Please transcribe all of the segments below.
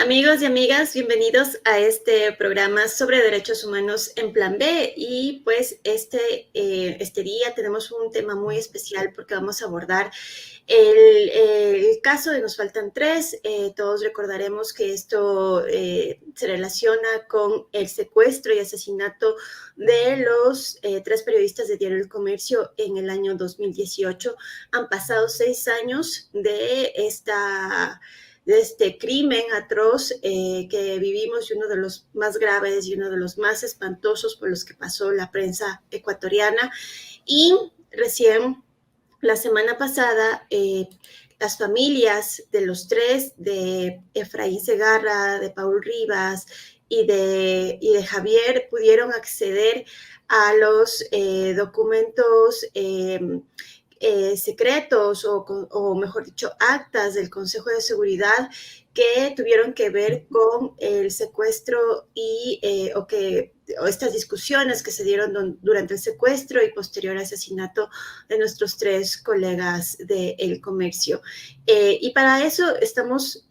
Amigos y amigas, bienvenidos a este programa sobre derechos humanos en Plan B. Y pues este día tenemos un tema muy especial porque vamos a abordar el caso de Nos Faltan Tres. Todos recordaremos que esto se relaciona con el secuestro y asesinato de los tres periodistas de Diario El Comercio en el año 2018. Han pasado 6 años de este crimen atroz que vivimos, y uno de los más graves y uno de los más espantosos por los que pasó la prensa ecuatoriana. Y recién, la semana pasada, las familias de los tres, de Efraín Segarra, de Paul Rivas y de Javier, pudieron acceder a los documentos secretos o mejor dicho, actas del Consejo de Seguridad que tuvieron que ver con el secuestro o estas discusiones que se dieron durante el secuestro y posterior asesinato de nuestros tres colegas del comercio. Y para eso hemos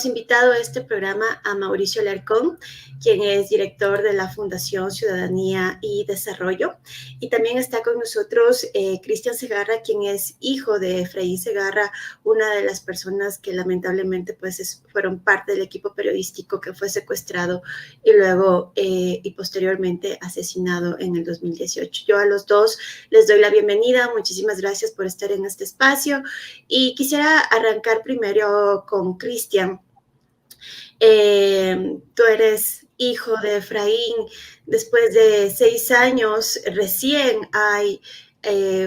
invitado a este programa a Mauricio Alarcón, quien es director de la Fundación Ciudadanía y Desarrollo. Y también está con nosotros Cristian Segarra, quien es hijo de Efraín Segarra, una de las personas que lamentablemente fueron parte del equipo periodístico que fue secuestrado y luego y posteriormente asesinado en el 2018. Yo a los dos les doy la bienvenida. Muchísimas gracias por estar en este espacio. Y quisiera arrancar primero con Cristian. Tú eres hijo de Efraín. Después de 6 años, recién hay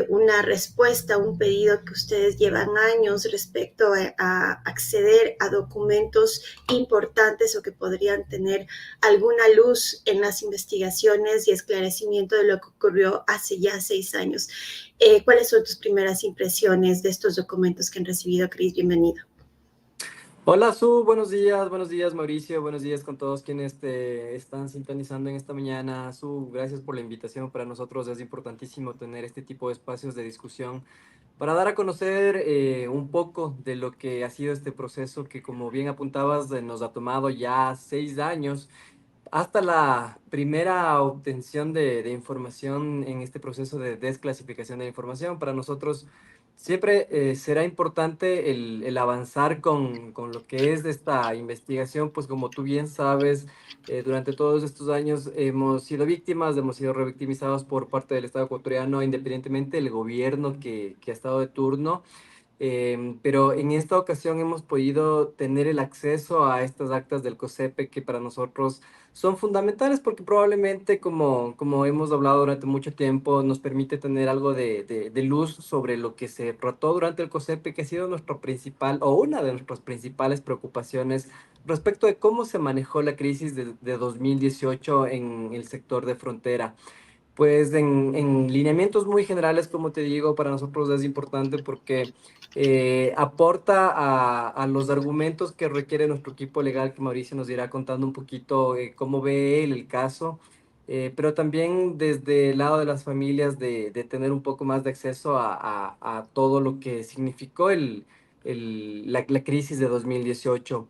una respuesta, un pedido que ustedes llevan años respecto a acceder a documentos importantes o que podrían tener alguna luz en las investigaciones y esclarecimiento de lo que ocurrió hace ya 6 años. ¿Cuáles son tus primeras impresiones de estos documentos que han recibido, Cris? Bienvenido. Hola, buenos días Mauricio, buenos días con todos quienes te están sintonizando en esta mañana. Gracias por la invitación. Para nosotros es importantísimo tener este tipo de espacios de discusión para dar a conocer un poco de lo que ha sido este proceso que, como bien apuntabas, nos ha tomado ya 6 años hasta la primera obtención de información en este proceso de desclasificación de la información. Para nosotros siempre será importante el avanzar con lo que es de esta investigación, pues como tú bien sabes, durante todos estos años hemos sido víctimas, hemos sido revictimizados por parte del Estado ecuatoriano, independientemente del gobierno que ha estado de turno. Pero en esta ocasión hemos podido tener el acceso a estas actas del COSEPE que para nosotros son fundamentales porque probablemente, como hemos hablado durante mucho tiempo, nos permite tener algo de luz sobre lo que se trató durante el COSEPE, que ha sido nuestro principal o una de nuestras principales preocupaciones respecto de cómo se manejó la crisis de 2018 en el sector de frontera. Pues en lineamientos muy generales, como te digo, para nosotros es importante porque aporta a los argumentos que requiere nuestro equipo legal, que Mauricio nos irá contando un poquito cómo ve él el caso, pero también desde el lado de las familias de tener un poco más de acceso a todo lo que significó la crisis de 2018.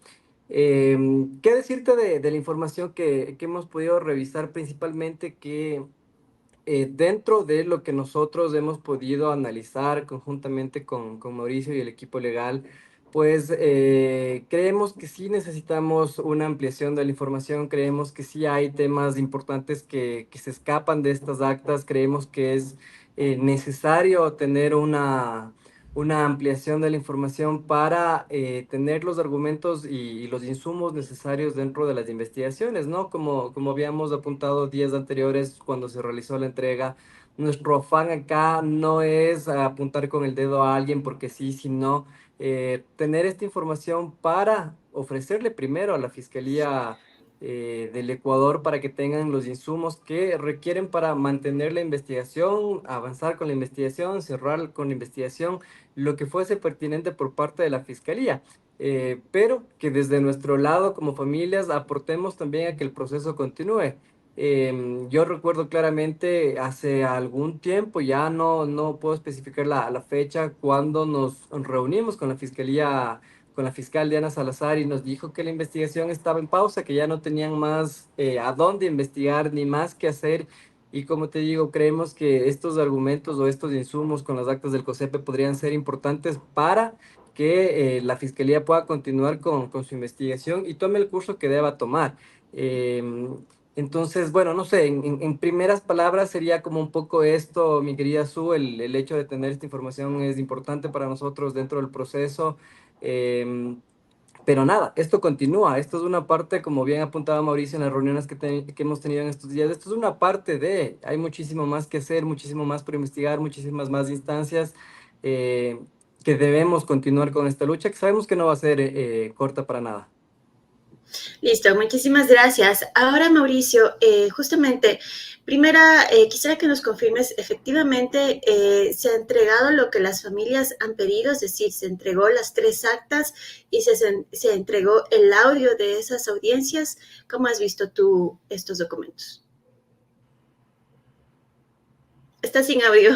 ¿Qué decirte de la información que hemos podido revisar? Principalmente que dentro de lo que nosotros hemos podido analizar conjuntamente con Mauricio y el equipo legal, pues creemos que sí necesitamos una ampliación de la información, creemos que sí hay temas importantes que se escapan de estas actas, creemos que es necesario tener una ampliación de la información para tener los argumentos y los insumos necesarios dentro de las investigaciones, ¿no? Como habíamos apuntado días anteriores cuando se realizó la entrega, nuestro afán acá no es apuntar con el dedo a alguien porque sí, sino tener esta información para ofrecerle primero a la Fiscalía del Ecuador para que tengan los insumos que requieren para mantener la investigación, avanzar con la investigación, cerrar con la investigación, lo que fuese pertinente por parte de la Fiscalía. Pero que desde nuestro lado como familias aportemos también a que el proceso continúe. Yo recuerdo claramente hace algún tiempo, ya no puedo especificar la fecha, cuando nos reunimos con la Fiscalía con la fiscal Diana Salazar y nos dijo que la investigación estaba en pausa, que ya no tenían más a dónde investigar ni más que hacer. Y como te digo, creemos que estos argumentos o estos insumos con las actas del COSEPE podrían ser importantes para que la Fiscalía pueda continuar con su investigación y tome el curso que deba tomar. Entonces, bueno, no sé, en primeras palabras sería como un poco esto, mi querida Su, el hecho de tener esta información es importante para nosotros dentro del proceso. em, pero nada, esto continúa, esto es una parte, como bien apuntaba Mauricio en las reuniones que hemos tenido en estos días, esto es una parte de, hay muchísimo más que hacer, muchísimo más por investigar, muchísimas más instancias eh, que debemos continuar con esta lucha, que sabemos que no va a ser corta para nada. Listo, muchísimas gracias. Ahora, Mauricio, justamente, primera, quisiera que nos confirmes, efectivamente, se ha entregado lo que las familias han pedido, es decir, se entregó las 3 actas y se entregó el audio de esas audiencias. ¿Cómo has visto tú estos documentos? Está sin audio,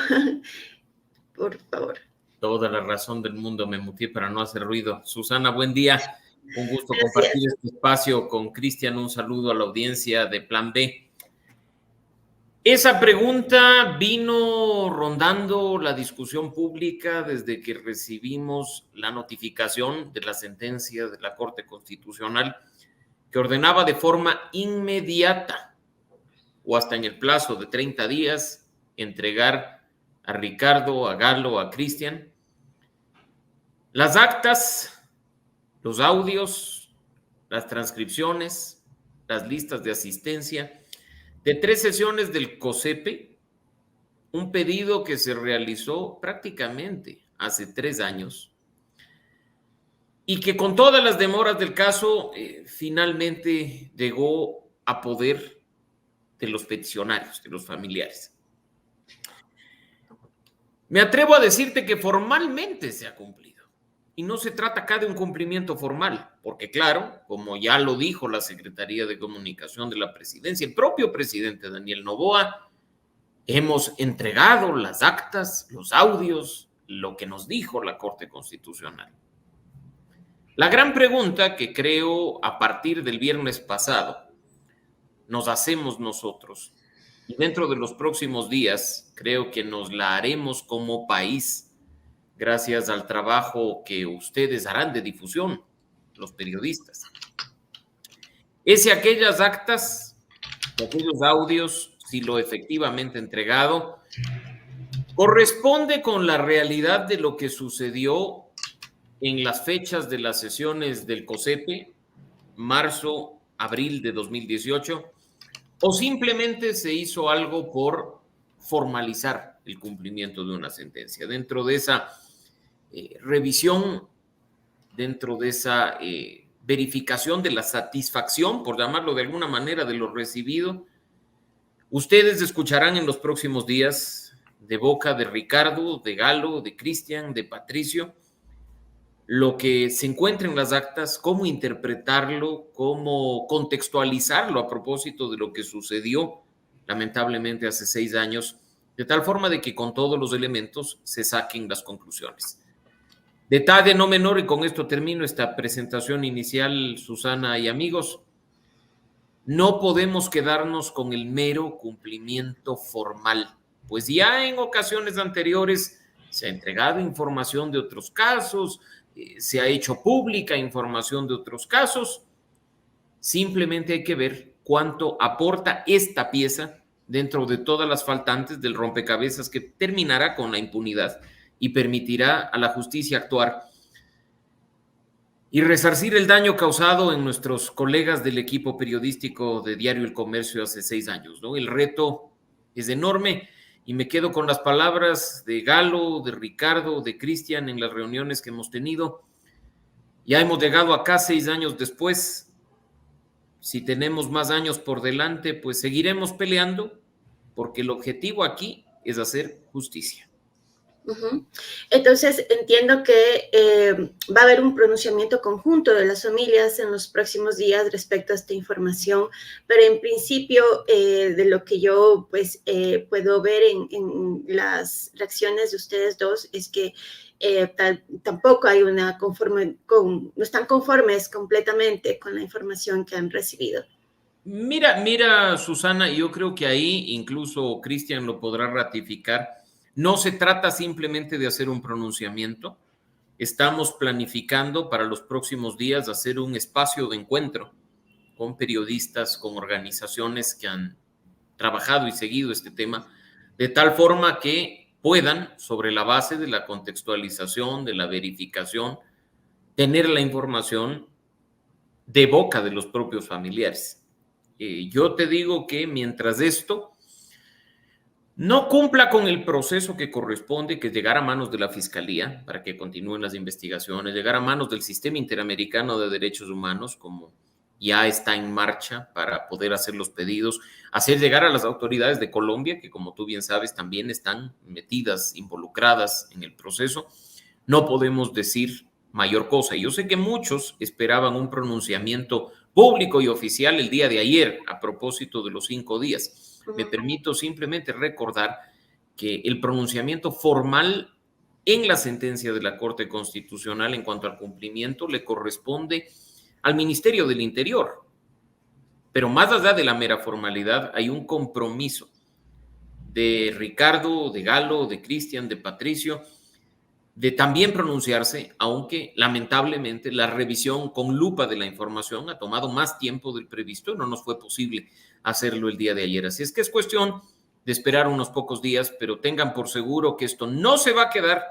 por favor. Toda la razón del mundo, me muteé para no hacer ruido. Susana, buen día. Un gusto Gracias. compartir este espacio con Cristian. Un saludo a la audiencia de Plan B. Esa pregunta vino rondando la discusión pública desde que recibimos la notificación de la sentencia de la Corte Constitucional que ordenaba de forma inmediata o hasta en el plazo de 30 días entregar a Ricardo, a Galo, a Cristian las actas, los audios, las transcripciones, las listas de asistencia de 3 sesiones del COSEPE, un pedido que se realizó prácticamente hace 3 años y que con todas las demoras del caso finalmente llegó a poder de los peticionarios, de los familiares. Me atrevo a decirte que formalmente se ha cumplido. Y no se trata acá de un cumplimiento formal, porque claro, como ya lo dijo la Secretaría de Comunicación de la Presidencia, el propio presidente Daniel Noboa, hemos entregado las actas, los audios, lo que nos dijo la Corte Constitucional. La gran pregunta que creo a partir del viernes pasado nos hacemos nosotros, y dentro de los próximos días creo que nos la haremos como país, gracias al trabajo que ustedes harán de difusión, los periodistas. Es si aquellas actas, aquellos audios, si lo efectivamente entregado, corresponde con la realidad de lo que sucedió en las fechas de las sesiones del COSEPE, marzo, abril de 2018, o simplemente se hizo algo por formalizar el cumplimiento de una sentencia. Dentro de esa revisión, dentro de esa verificación de la satisfacción, por llamarlo de alguna manera, de lo recibido, ustedes escucharán en los próximos días de boca de Ricardo, de Galo, de Cristian, de Patricio, lo que se encuentra en las actas, cómo interpretarlo, cómo contextualizarlo a propósito de lo que sucedió lamentablemente hace 6 años, de tal forma de que con todos los elementos se saquen las conclusiones. Detalle no menor, y con esto termino esta presentación inicial, Susana y amigos, no podemos quedarnos con el mero cumplimiento formal, pues ya en ocasiones anteriores se ha entregado información de otros casos, se ha hecho pública información de otros casos, simplemente hay que ver cuánto aporta esta pieza dentro de todas las faltantes del rompecabezas que terminará con la impunidad y permitirá a la justicia actuar y resarcir el daño causado en nuestros colegas del equipo periodístico de Diario El Comercio hace 6 años, ¿no? El reto es enorme y me quedo con las palabras de Galo, de Ricardo, de Cristian en las reuniones que hemos tenido. Ya hemos llegado acá 6 años después. Si tenemos más años por delante, pues seguiremos peleando porque el objetivo aquí es hacer justicia. Entonces, entiendo que va a haber un pronunciamiento conjunto de las familias en los próximos días respecto a esta información, pero en principio, de lo que yo pues puedo ver en las reacciones de ustedes dos, es que tampoco hay no están conformes completamente con la información que han recibido. Mira, Susana, yo creo que ahí incluso Cristian lo podrá ratificar. No se trata simplemente de hacer un pronunciamiento. Estamos planificando para los próximos días hacer un espacio de encuentro con periodistas, con organizaciones que han trabajado y seguido este tema, de tal forma que puedan, sobre la base de la contextualización, de la verificación, tener la información de boca de los propios familiares. Yo te digo que mientras esto no cumpla con el proceso que corresponde, que es llegar a manos de la Fiscalía para que continúen las investigaciones, llegar a manos del Sistema Interamericano de Derechos Humanos, como ya está en marcha para poder hacer los pedidos, hacer llegar a las autoridades de Colombia, que como tú bien sabes también están metidas, involucradas en el proceso, no podemos decir mayor cosa. Yo sé que muchos esperaban un pronunciamiento público y oficial el día de ayer a propósito de los 5 días. Me permito simplemente recordar que el pronunciamiento formal en la sentencia de la Corte Constitucional en cuanto al cumplimiento le corresponde al Ministerio del Interior. Pero más allá de la mera formalidad, hay un compromiso de Ricardo, de Galo, de Cristian, de Patricio, de también pronunciarse, aunque lamentablemente la revisión con lupa de la información ha tomado más tiempo del previsto y no nos fue posible hacerlo el día de ayer. Así es que es cuestión de esperar unos pocos días, pero tengan por seguro que esto no se va a quedar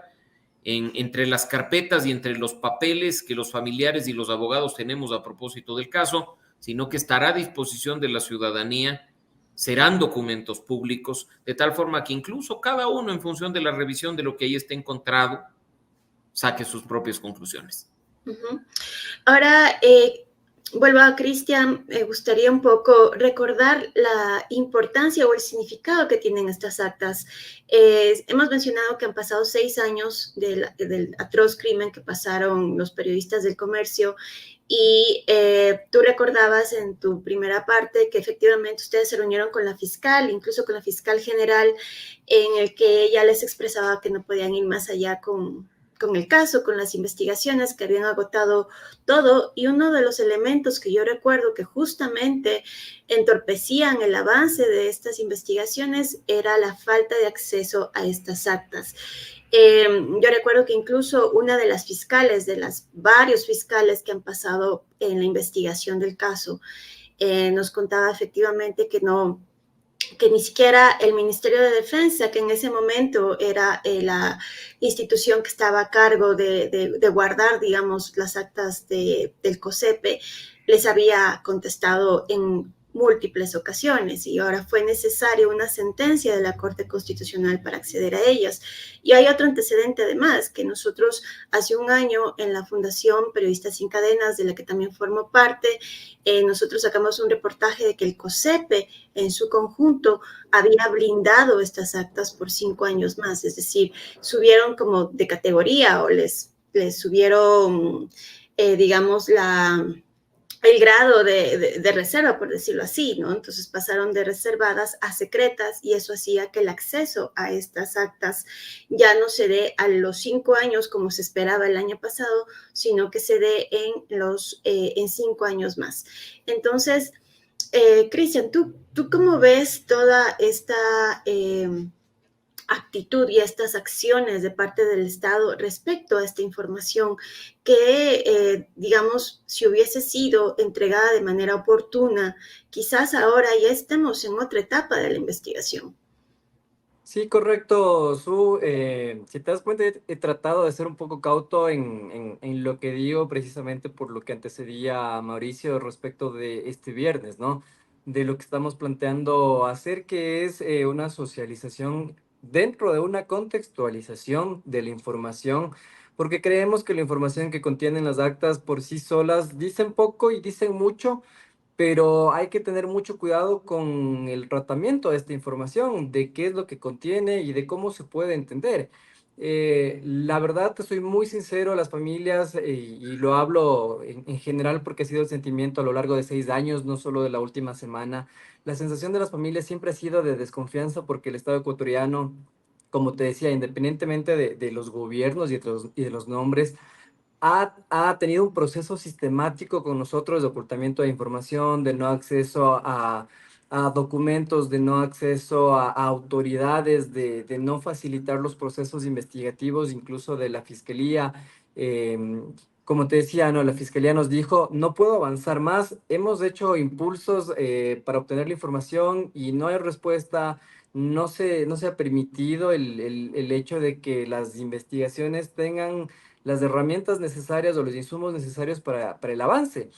entre las carpetas y entre los papeles que los familiares y los abogados tenemos a propósito del caso, sino que estará a disposición de la ciudadanía, serán documentos públicos, de tal forma que incluso cada uno, en función de la revisión de lo que ahí esté encontrado, saque sus propias conclusiones. Ahora, vuelvo a Cristian, me gustaría un poco recordar la importancia o el significado que tienen estas actas. Hemos mencionado que han pasado 6 años del atroz crimen que pasaron los periodistas del Comercio y tú recordabas en tu primera parte que efectivamente ustedes se reunieron con la fiscal, incluso con la fiscal general, en el que ella les expresaba que no podían ir más allá con el caso, con las investigaciones, que habían agotado todo, y uno de los elementos que yo recuerdo que justamente entorpecían el avance de estas investigaciones era la falta de acceso a estas actas. Yo recuerdo que incluso una de las fiscales, de las varios fiscales que han pasado en la investigación del caso, nos contaba efectivamente que ni siquiera el Ministerio de Defensa, que en ese momento era la institución que estaba a cargo de guardar, digamos, las actas del COSEPE, les había contestado en múltiples ocasiones y ahora fue necesaria una sentencia de la Corte Constitucional para acceder a ellas. Y hay otro antecedente además, que nosotros hace un año en la Fundación Periodistas Sin Cadenas, de la que también formo parte, nosotros sacamos un reportaje de que el COSEPE en su conjunto había blindado estas actas por 5 años más, es decir, subieron como de categoría o les subieron, digamos, el grado de reserva, por decirlo así, ¿no? Entonces pasaron de reservadas a secretas y eso hacía que el acceso a estas actas ya no se dé a los 5 años como se esperaba el año pasado, sino que se dé en 5 años más. Entonces, Cristian, ¿tú cómo ves toda esta actitud y estas acciones de parte del Estado respecto a esta información que, digamos, si hubiese sido entregada de manera oportuna, quizás ahora ya estemos en otra etapa de la investigación? Sí, correcto, Su. Si te das cuenta, he tratado de ser un poco cauto en lo que digo, precisamente por lo que antecedía a Mauricio respecto de este viernes, ¿no? De lo que estamos planteando hacer, que es una socialización dentro de una contextualización de la información, porque creemos que la información que contienen las actas por sí solas dicen poco y dicen mucho, pero hay que tener mucho cuidado con el tratamiento de esta información, de qué es lo que contiene y de cómo se puede entender. La verdad, te soy muy sincero, las familias, y lo hablo en general porque ha sido el sentimiento a lo largo de 6 años, no solo de la última semana. La sensación de las familias siempre ha sido de desconfianza porque el Estado ecuatoriano como te decía, independientemente de los gobiernos y de los nombres, ha tenido un proceso sistemático con nosotros de ocultamiento de información, de no acceso a documentos, de no acceso a autoridades, de no facilitar los procesos investigativos, incluso de la fiscalía. Como te decía, no, la fiscalía nos dijo, no puedo avanzar más, hemos hecho impulsos para obtener la información y no hay respuesta. No se ha permitido el hecho de que las investigaciones tengan las herramientas necesarias o los insumos necesarios para el avance.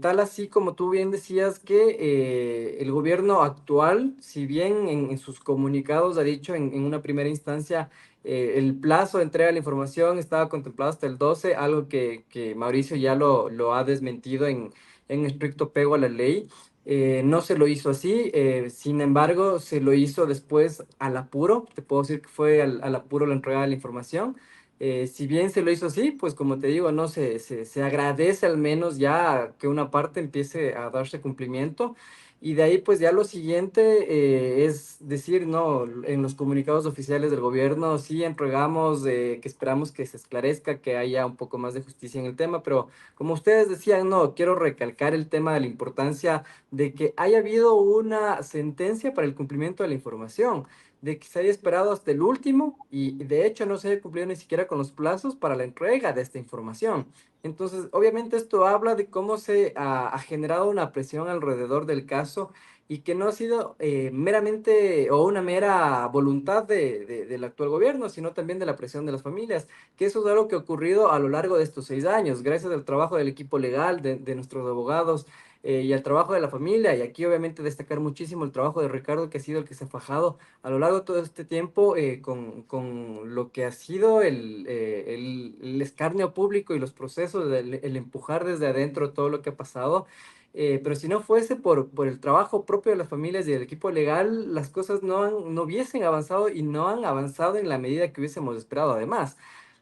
Tal así como tú bien decías que el gobierno actual, si bien en sus comunicados ha dicho en una primera instancia el plazo de entrega de la información estaba contemplado hasta el 12, algo que Mauricio ya lo ha desmentido en estricto pego a la ley. No se lo hizo así, sin embargo, se lo hizo después al apuro. Te puedo decir que fue al apuro la entrega de la información. Si bien se lo hizo así, pues como te digo, no se agradece al menos ya que una parte empiece a darse cumplimiento. Y de ahí, pues ya lo siguiente es decir, no, en los comunicados oficiales del gobierno sí entregamos que esperamos que se esclarezca, que haya un poco más de justicia en el tema, pero como ustedes decían, no, quiero recalcar el tema de la importancia de que haya habido una sentencia para el cumplimiento de la información, de que se haya esperado hasta el último y de hecho no se haya cumplido ni siquiera con los plazos para la entrega de esta información. Entonces, obviamente esto habla de cómo se ha generado una presión alrededor del caso y que no ha sido meramente o una mera voluntad del actual gobierno, sino también de la presión de las familias, que eso es algo que ha ocurrido a lo largo de estos 6 años, gracias al trabajo del equipo legal, de nuestros abogados, y al trabajo de la familia. Y aquí obviamente destacar muchísimo el trabajo de Ricardo, que ha sido el que se ha fajado a lo largo de todo este tiempo con lo que ha sido el escarnio público y los procesos, el empujar desde adentro todo lo que ha pasado. Pero si no fuese por el trabajo propio de las familias y del equipo legal, las cosas no hubiesen avanzado y no han avanzado en la medida que hubiésemos esperado además.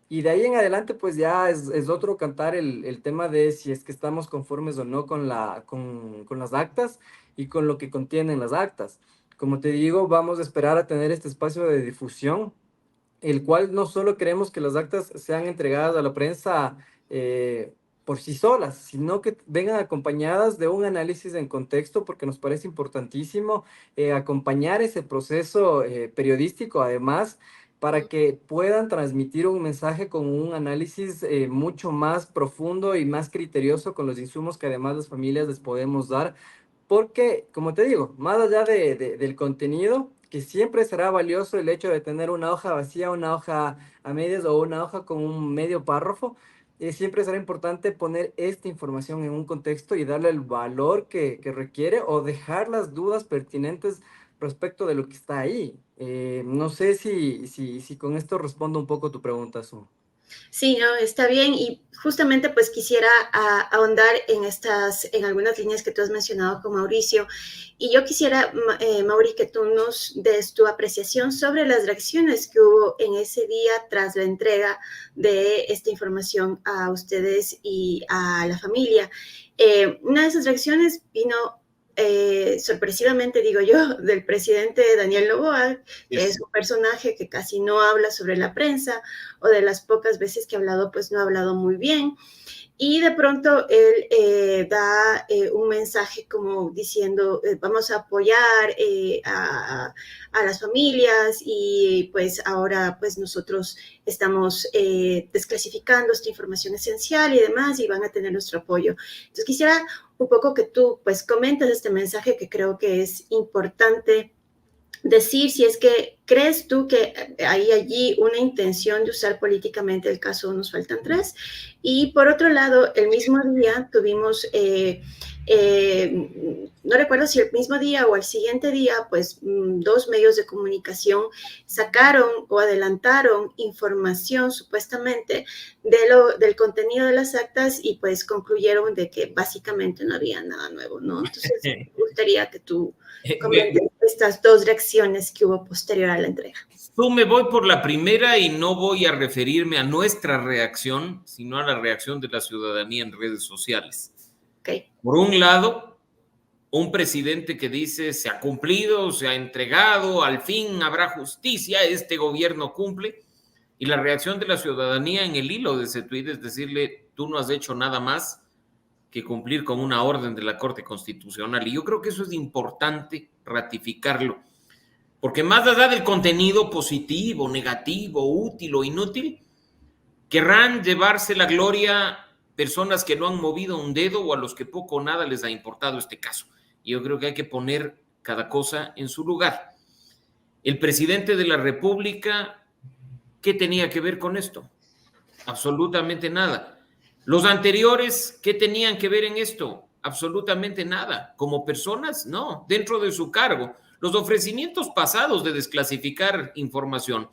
Y de ahí en adelante, pues ya es otro cantar el tema de si es que estamos conformes o no con las actas y con lo que contienen las actas. Como te digo, vamos a esperar a tener este espacio de difusión, el cual no solo queremos que las actas sean entregadas a la prensa por sí solas, sino que vengan acompañadas de un análisis en contexto, porque nos parece importantísimo acompañar ese proceso periodístico, además, para que puedan transmitir un mensaje con un análisis mucho más profundo y más criterioso con los insumos que además las familias les podemos dar porque, como te digo, más allá del contenido, que siempre será valioso el hecho de tener una hoja vacía, una hoja a medias o una hoja con un medio párrafo, siempre será importante poner esta información en un contexto y darle el valor que requiere o dejar las dudas pertinentes respecto de lo que está ahí. No sé si con esto respondo un poco tu pregunta, Su. Sí, no, está bien. Y justamente pues quisiera ahondar en algunas líneas que tú has mencionado con Mauricio. Y yo quisiera, Mauri, que tú nos des tu apreciación sobre las reacciones que hubo en ese día tras la entrega de esta información a ustedes y a la familia. Una de esas reacciones vino sorpresivamente, digo yo, del presidente Daniel Noboa, que es un personaje que casi no habla sobre la prensa, o de las pocas veces que ha hablado, pues no ha hablado muy bien. Y de pronto él da un mensaje como diciendo, vamos a apoyar a las familias y pues ahora pues nosotros estamos desclasificando esta información esencial y demás y van a tener nuestro apoyo. Entonces quisiera un poco que tú pues comentes este mensaje que creo que es importante decir si es que crees tú que hay allí una intención de usar políticamente el caso Nos Faltan Tres. Y por otro lado, el mismo día tuvimos, no recuerdo si el mismo día o al siguiente día, pues 2 medios de comunicación sacaron o adelantaron información supuestamente del contenido de las actas y pues concluyeron de que básicamente no había nada nuevo, ¿no? Entonces, me gustaría que tú comentes estas 2 reacciones que hubo posterior a la entrega. Yo me voy por la primera y no voy a referirme a nuestra reacción, sino a la reacción de la ciudadanía en redes sociales. Okay. Por un lado, un presidente que dice se ha cumplido, se ha entregado, al fin habrá justicia, este gobierno cumple, y la reacción de la ciudadanía en el hilo de ese tuit es decirle, tú no has hecho nada más que cumplir con una orden de la Corte Constitucional. Y yo creo que eso es importante ratificarlo, porque más allá del contenido positivo, negativo, útil o inútil, querrán llevarse la gloria personas que no han movido un dedo o a los que poco o nada les ha importado este caso. Y yo creo que hay que poner cada cosa en su lugar. El presidente de la República, ¿qué tenía que ver con esto? Absolutamente nada. Los anteriores, ¿qué tenían que ver en esto? Absolutamente nada. Como personas, no. Dentro de su cargo, los ofrecimientos pasados de desclasificar información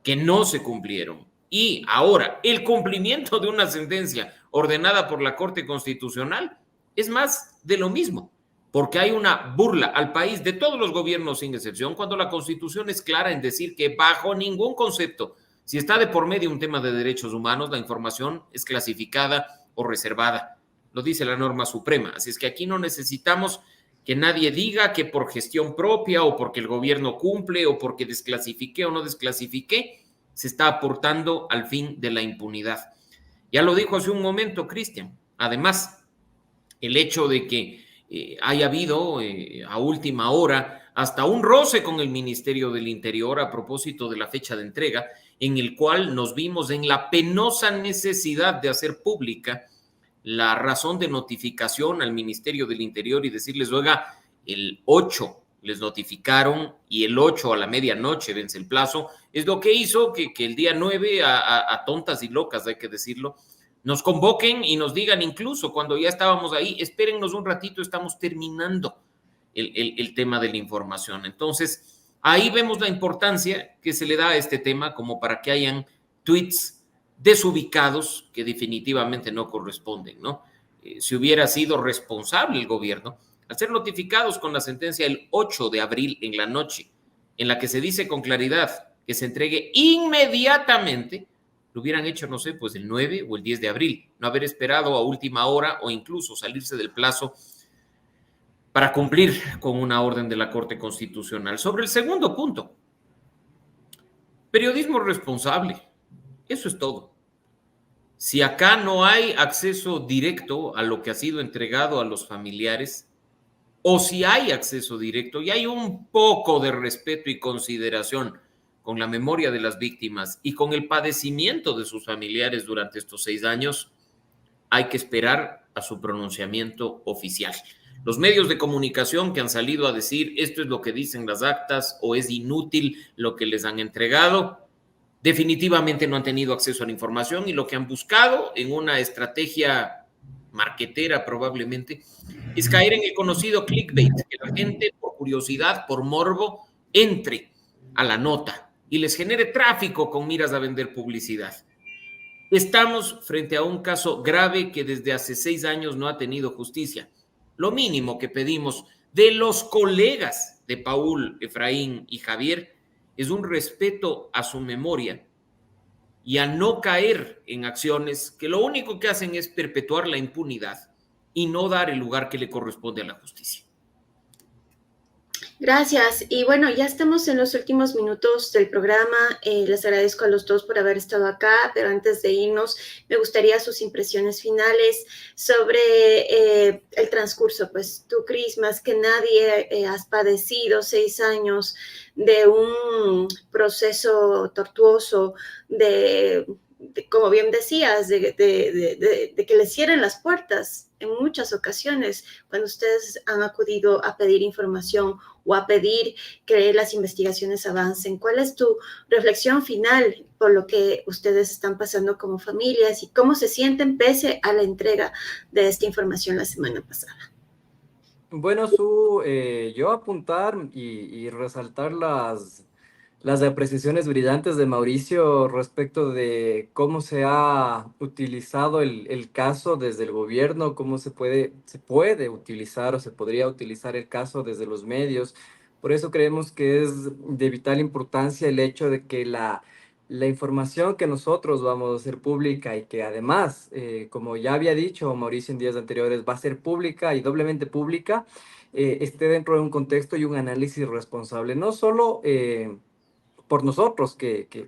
que no se cumplieron. Y ahora, el cumplimiento de una sentencia ordenada por la Corte Constitucional es más de lo mismo, porque hay una burla al país de todos los gobiernos sin excepción, cuando la Constitución es clara en decir que bajo ningún concepto, si está de por medio un tema de derechos humanos, la información es clasificada o reservada. Lo dice la norma suprema. Así es que aquí no necesitamos que nadie diga que por gestión propia o porque el gobierno cumple o porque desclasifique o no desclasifique, se está aportando al fin de la impunidad. Ya lo dijo hace un momento Cristian. Además, el hecho de que haya habido a última hora hasta un roce con el Ministerio del Interior a propósito de la fecha de entrega, en el cual nos vimos en la penosa necesidad de hacer pública la razón de notificación al Ministerio del Interior y decirles, oiga, el 8 les notificaron y el 8 a la medianoche vence el plazo, es lo que hizo que el día 9 a tontas y locas, hay que decirlo, nos convoquen y nos digan incluso cuando ya estábamos ahí, espérennos un ratito, estamos terminando el tema de la información. Entonces, ahí vemos la importancia que se le da a este tema como para que hayan tweets desubicados que definitivamente no corresponden, ¿no? Si hubiera sido responsable el gobierno, al ser notificados con la sentencia el 8 de abril en la noche, en la que se dice con claridad que se entregue inmediatamente, lo hubieran hecho, no sé, pues el 9 o el 10 de abril, no haber esperado a última hora o incluso salirse del plazo para cumplir con una orden de la Corte Constitucional. Sobre el segundo punto, periodismo responsable, eso es todo. Si acá no hay acceso directo a lo que ha sido entregado a los familiares, o si hay acceso directo y hay un poco de respeto y consideración con la memoria de las víctimas y con el padecimiento de sus familiares durante estos 6 años, hay que esperar a su pronunciamiento oficial. Los medios de comunicación que han salido a decir esto es lo que dicen las actas o es inútil lo que les han entregado, definitivamente no han tenido acceso a la información y lo que han buscado en una estrategia marquetera probablemente es caer en el conocido clickbait, que la gente por curiosidad, por morbo, entre a la nota y les genere tráfico con miras a vender publicidad. Estamos frente a un caso grave que desde hace 6 años no ha tenido justicia. Lo mínimo que pedimos de los colegas de Paul, Efraín y Javier es un respeto a su memoria y a no caer en acciones que lo único que hacen es perpetuar la impunidad y no dar el lugar que le corresponde a la justicia. Gracias. Y bueno, ya estamos en los últimos minutos del programa. Les agradezco a los dos por haber estado acá, pero antes de irnos, me gustaría sus impresiones finales sobre el transcurso. Pues tú, Cris, más que nadie has padecido 6 años de un proceso tortuoso, como bien decías, de que les cierren las puertas en muchas ocasiones cuando ustedes han acudido a pedir información o a pedir que las investigaciones avancen. ¿Cuál es tu reflexión final por lo que ustedes están pasando como familias y cómo se sienten pese a la entrega de esta información la semana pasada? Bueno, yo apuntar y resaltar las apreciaciones brillantes de Mauricio respecto de cómo se ha utilizado el caso desde el gobierno, cómo se puede utilizar o se podría utilizar el caso desde los medios. Por eso creemos que es de vital importancia el hecho de que la información que nosotros vamos a hacer pública y que además, como ya había dicho Mauricio en días anteriores, va a ser pública y doblemente pública, esté dentro de un contexto y un análisis responsable, no solo por nosotros, que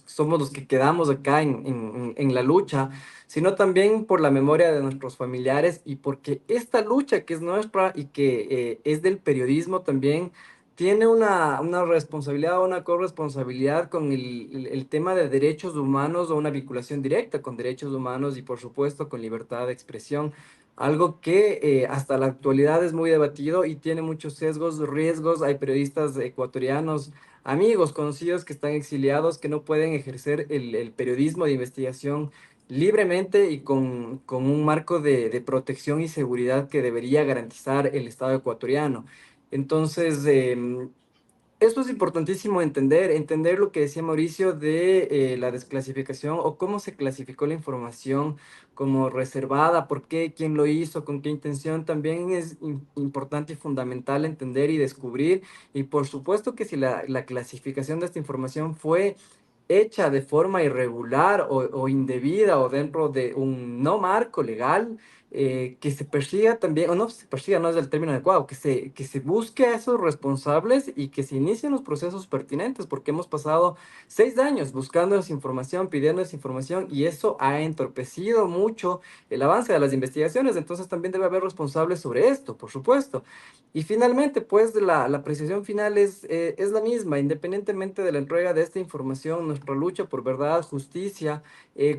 somos los que quedamos acá en la lucha, sino también por la memoria de nuestros familiares y porque esta lucha que es nuestra y que es del periodismo también tiene una responsabilidad, una corresponsabilidad con el tema de derechos humanos o una vinculación directa con derechos humanos y por supuesto con libertad de expresión. Algo que hasta la actualidad es muy debatido y tiene muchos sesgos, riesgos. Hay periodistas ecuatorianos, amigos, conocidos que están exiliados, que no pueden ejercer el periodismo de investigación libremente y con un marco de protección y seguridad que debería garantizar el Estado ecuatoriano. Entonces, esto es importantísimo entender lo que decía Mauricio de la desclasificación o cómo se clasificó la información como reservada, por qué, quién lo hizo, con qué intención. También es importante y fundamental entender y descubrir. Y por supuesto que si la clasificación de esta información fue hecha de forma irregular o indebida o dentro de un no marco legal, que se persiga también, o no se persiga, no es el término adecuado, que se busque a esos responsables y que se inicien los procesos pertinentes, porque hemos pasado 6 años buscando esa información, pidiendo esa información, y eso ha entorpecido mucho el avance de las investigaciones. Entonces también debe haber responsables sobre esto, por supuesto. Y finalmente, pues la apreciación final es la misma, independientemente de la entrega de esta información, nuestra lucha por verdad, justicia,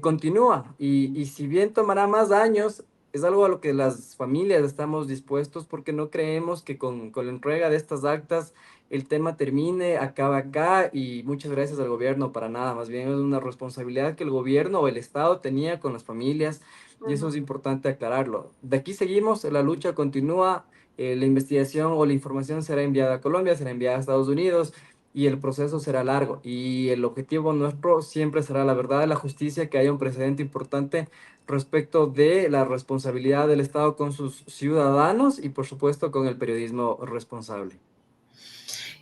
continúa. Y si bien tomará más años, es algo a lo que las familias estamos dispuestos porque no creemos que con la entrega de estas actas el tema termine, acabe acá y muchas gracias al gobierno para nada. Más bien es una responsabilidad que el gobierno o el Estado tenía con las familias y eso es importante aclararlo. De aquí seguimos, la lucha continúa, la investigación o la información será enviada a Colombia, será enviada a Estados Unidos y el proceso será largo. Y el objetivo nuestro siempre será la verdad, la justicia, que haya un precedente importante respecto de la responsabilidad del Estado con sus ciudadanos y por supuesto con el periodismo responsable.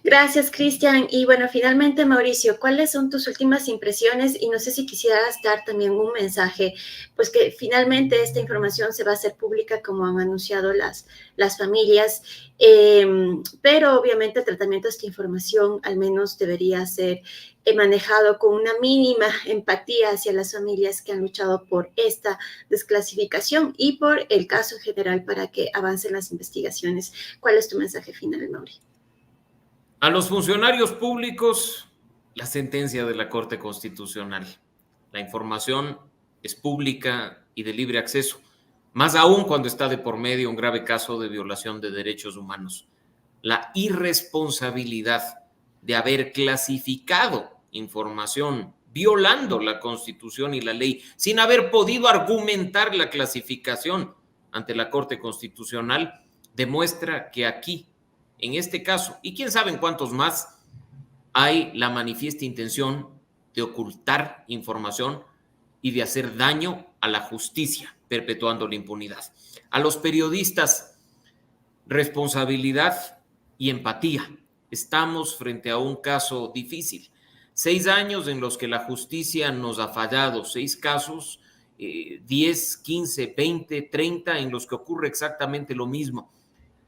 Gracias, Cristian. Y bueno, finalmente, Mauricio, ¿cuáles son tus últimas impresiones? Y no sé si quisieras dar también un mensaje, pues que finalmente esta información se va a hacer pública como han anunciado las familias, pero obviamente el tratamiento de esta información al menos debería ser manejado con una mínima empatía hacia las familias que han luchado por esta desclasificación y por el caso en general para que avancen las investigaciones. ¿Cuál es tu mensaje final, Mauricio? A los funcionarios públicos, la sentencia de la Corte Constitucional. La información es pública y de libre acceso, más aún cuando está de por medio un grave caso de violación de derechos humanos. La irresponsabilidad de haber clasificado información violando la Constitución y la ley, sin haber podido argumentar la clasificación ante la Corte Constitucional, demuestra que aquí, en este caso, y quién sabe en cuántos más, hay la manifiesta intención de ocultar información y de hacer daño a la justicia, perpetuando la impunidad. A los periodistas, responsabilidad y empatía. Estamos frente a un caso difícil. 6 años en los que la justicia nos ha fallado, 6 casos, 10, 15, 20, 30 en los que ocurre exactamente lo mismo.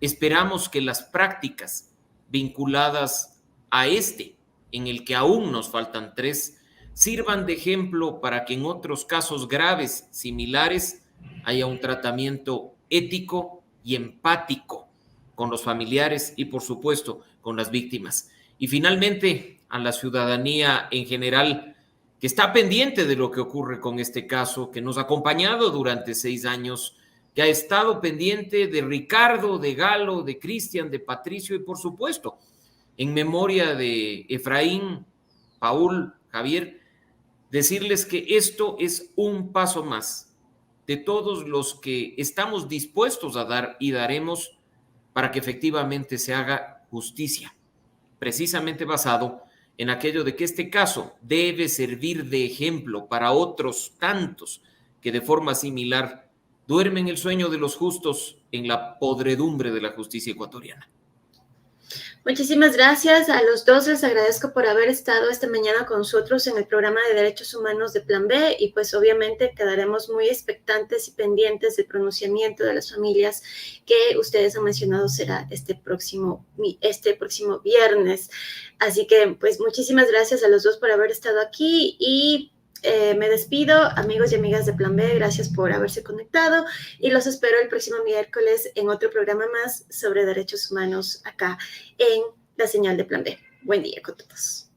Esperamos que las prácticas vinculadas a en el que aún nos faltan 3, sirvan de ejemplo para que en otros casos graves similares haya un tratamiento ético y empático con los familiares y, por supuesto, con las víctimas. Y finalmente, a la ciudadanía en general, que está pendiente de lo que ocurre con este caso, que nos ha acompañado durante 6 años, que ha estado pendiente de Ricardo, de Galo, de Cristian, de Patricio y, por supuesto, en memoria de Efraín, Paul, Javier, decirles que esto es un paso más de todos los que estamos dispuestos a dar y daremos para que efectivamente se haga justicia, precisamente basado en aquello de que este caso debe servir de ejemplo para otros tantos que de forma similar duermen el sueño de los justos en la podredumbre de la justicia ecuatoriana. Muchísimas gracias a los dos. Les agradezco por haber estado esta mañana con nosotros en el programa de Derechos Humanos de Plan B y pues obviamente quedaremos muy expectantes y pendientes del pronunciamiento de las familias que ustedes han mencionado será este próximo viernes. Así que pues muchísimas gracias a los dos por haber estado aquí y me despido, amigos y amigas de Plan B, gracias por haberse conectado y los espero el próximo miércoles en otro programa más sobre derechos humanos acá en la señal de Plan B. Buen día con todos.